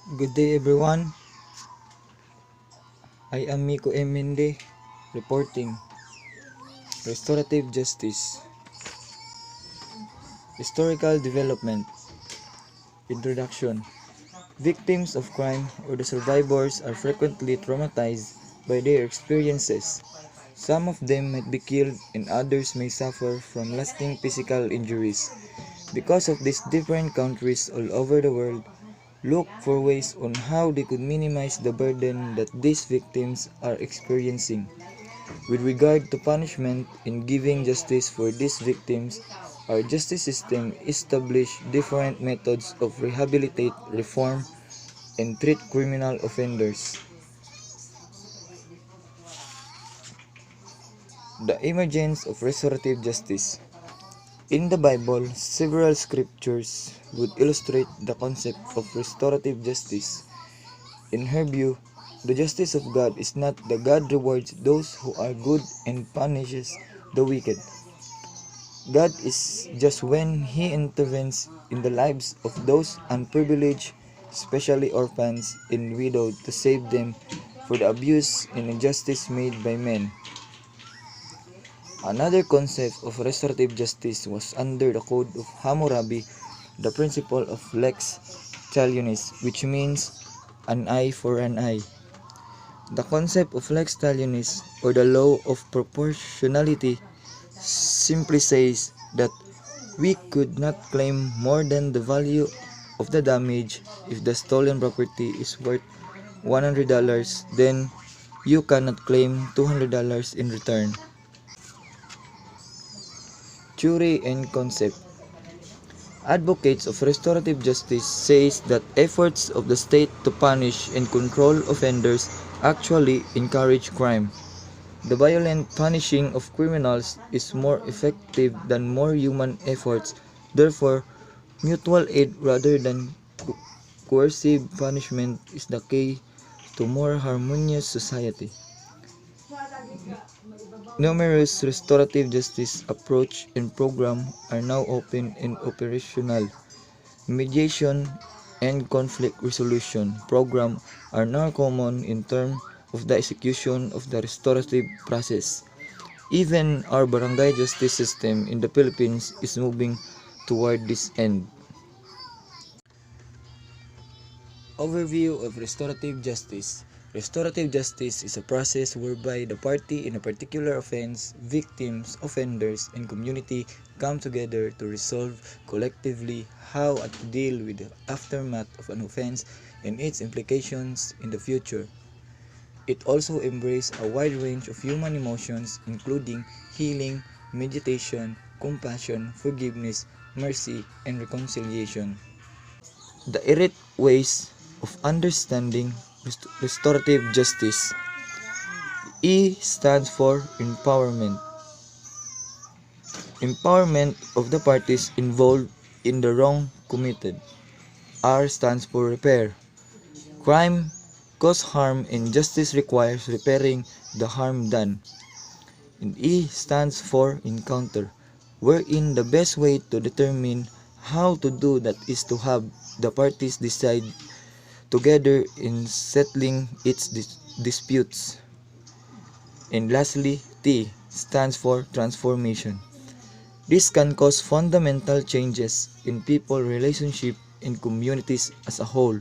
Good day everyone. I am Miko Emende reporting Restorative Justice. Historical Development. Introduction. Victims of crime or the survivors are frequently traumatized by their experiences. Some of them might be killed and others may suffer from lasting physical injuries. Because of this, different countries all over the world look for ways on how they could minimize the burden that these victims are experiencing. With regard to punishment in giving justice for these victims, our justice system established different methods of rehabilitate, reform, and treat criminal offenders. The emergence of restorative justice. In the Bible, several scriptures would illustrate the concept of restorative justice. In her view, the justice of God is not that God rewards those who are good and punishes the wicked. God is just when He intervenes in the lives of those unprivileged, especially orphans and widows, to save them for the abuse and injustice made by men. Another concept of restorative justice was under the Code of Hammurabi, the principle of lex talionis, which means an eye for an eye. The concept of lex talionis, or the law of proportionality, simply says that we could not claim more than the value of the damage. If the stolen property is worth $100, then you cannot claim $200 in return. Theory and concept. Advocates of restorative justice says that efforts of the state to punish and control offenders actually encourage crime. The violent punishing of criminals is more effective than more human efforts. Therefore, mutual aid rather than coercive punishment is the key to more harmonious society. Numerous restorative justice approach and program are now open and operational. Mediation and conflict resolution program are now common in terms of the execution of the restorative process. Even our barangay justice system in the Philippines is moving toward this end. Overview of restorative justice. Restorative justice is a process whereby the party in a particular offense, victims, offenders, and community come together to resolve collectively how to deal with the aftermath of an offense and its implications in the future. It also embraces a wide range of human emotions including healing, meditation, compassion, forgiveness, mercy, and reconciliation. The 8 ways of understanding restorative justice. E stands for empowerment. Empowerment of the parties involved in the wrong committed. R stands for repair. Crime causes harm and justice requires repairing the harm done. And E stands for encounter, wherein the best way to determine how to do that is to have the parties decide together in settling its disputes. And lastly, T stands for transformation. This can cause fundamental changes in people relationships and communities as a whole.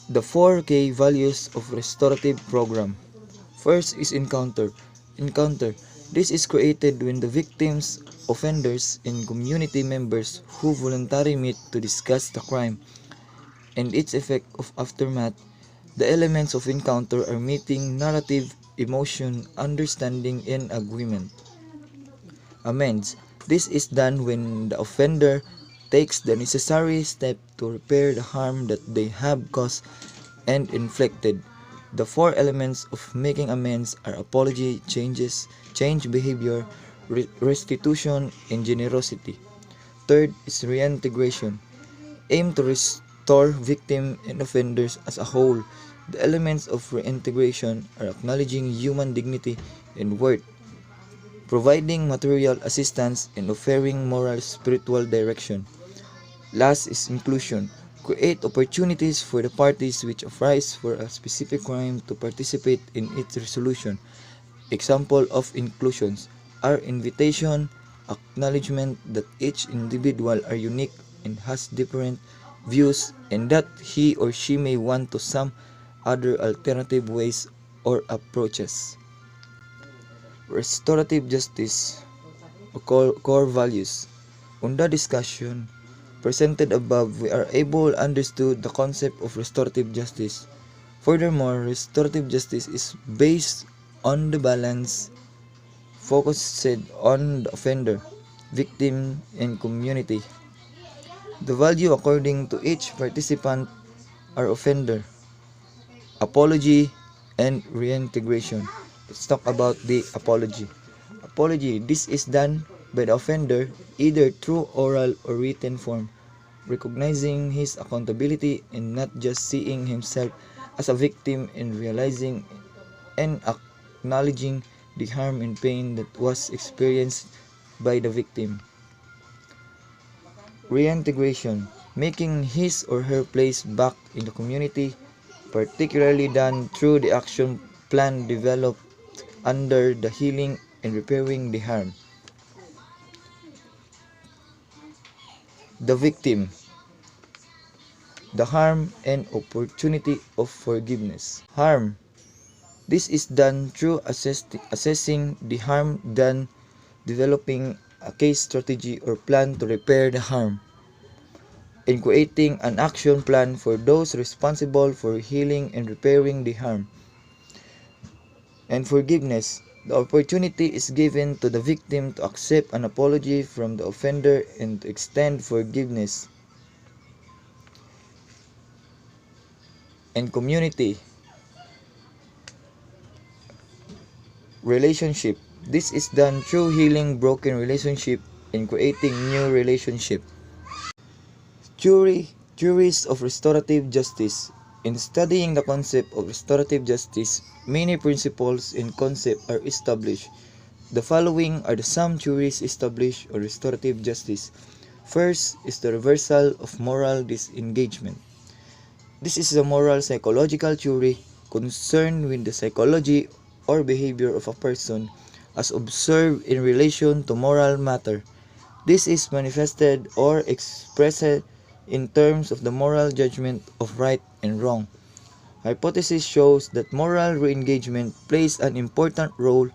The 4 key values of restorative program. First is encounter. Encounter. This is created when the victims, offenders, and community members who voluntarily meet to discuss the crime and its effect of aftermath. The elements of encounter are meeting, narrative, emotion, understanding, and agreement. Amends. This is done when the offender takes the necessary step to repair the harm that they have caused and inflicted. The 4 elements of making amends are apology, change behavior, restitution, and generosity. Third is reintegration. Aim to restore victims and offenders as a whole. The elements of reintegration are acknowledging human dignity and worth, providing material assistance, and offering moral spiritual direction. Last is inclusion. create opportunities for the parties which arise for a specific crime to participate in its resolution. Example of inclusions are invitation, acknowledgement that each individual are unique and has different views and that he or she may want to some other alternative ways or approaches. Restorative justice core values. On the discussion presented above, we are able to understand the concept of restorative justice. Furthermore, restorative justice is based on the balance focused on the offender, victim, and community. The value according to each participant are offender, apology, and reintegration. Let's talk about the apology. Apology, this is done by the offender either through oral or written form, recognizing his accountability and not just seeing himself as a victim and realizing and acknowledging the harm and pain that was experienced by the victim. Reintegration, making his or her place back in the community, particularly done through the action plan developed under the healing and repairing the harm. The victim, the harm and opportunity of forgiveness. Harm, this is done through assessing the harm done, developing a case strategy or plan to repair the harm, and creating an action plan for those responsible for healing and repairing the harm. And forgiveness, the opportunity is given to the victim to accept an apology from the offender and to extend forgiveness. And community, relationship, this is done through healing broken relationship and creating new relationship. Theories of restorative justice. In studying the concept of restorative justice, many principles and concepts are established. The following are the some theories established on restorative justice. First is the reversal of moral disengagement. This is a moral psychological theory concerned with the psychology or behavior of a person as observed in relation to moral matter. This is manifested or expressed in terms of the moral judgment of right and wrong. Hypothesis shows that moral re-engagement plays an important role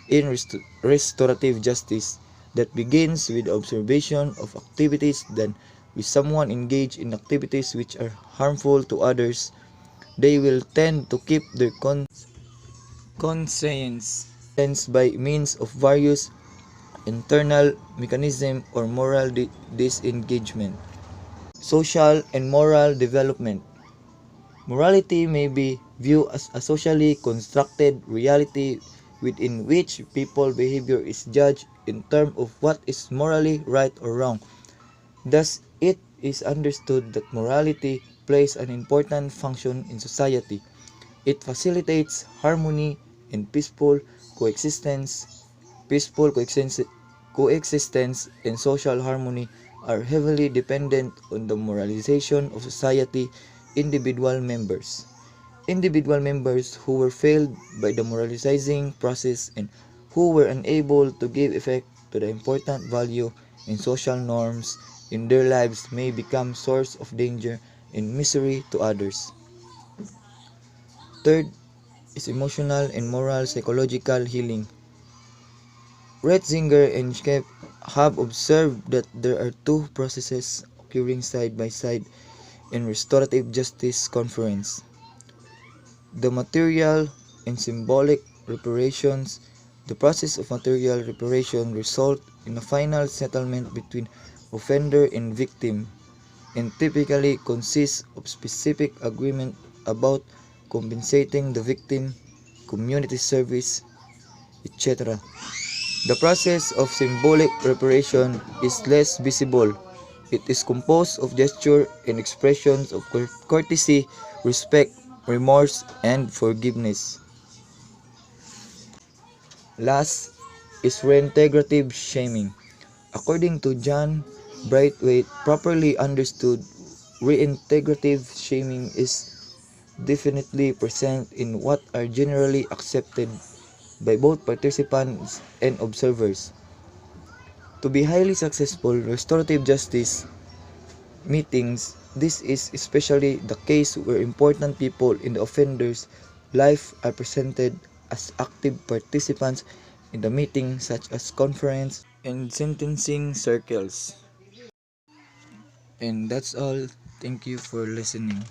in restorative justice that begins with the observation of activities done with someone engaged in activities which are harmful to others. They will tend to keep their conscience by means of various internal mechanism or moral disengagement. Social and moral development. Morality may be viewed as a socially constructed reality within which people's behavior is judged in terms of what is morally right or wrong. Thus, it is understood that morality plays an important function in society. It facilitates harmony and peaceful coexistence. Coexistence and social harmony are heavily dependent on the moralization of society. Individual members who were failed by the moralizing process and who were unable to give effect to the important value and social norms in their lives may become source of danger and misery to others. Third is emotional and moral psychological healing. Ratzinger and Schkepp have observed that there are two processes occurring side by side in restorative justice conference. The material and symbolic reparations. The process of material reparation results in a final settlement between offender and victim and typically consists of specific agreement about compensating the victim, community service, etc. The process of symbolic reparation is less visible. It is composed of gesture and expressions of courtesy, respect, remorse, and forgiveness. Last is reintegrative shaming. According to John Braithwaite, properly understood, Reintegrative shaming is definitely present in what are generally accepted by both participants and observers. To be highly successful restorative justice meetings, this is especially the case where important people in the offender's life are presented as active participants in the meeting, such as conference and sentencing circles. And that's all. Thank you for listening.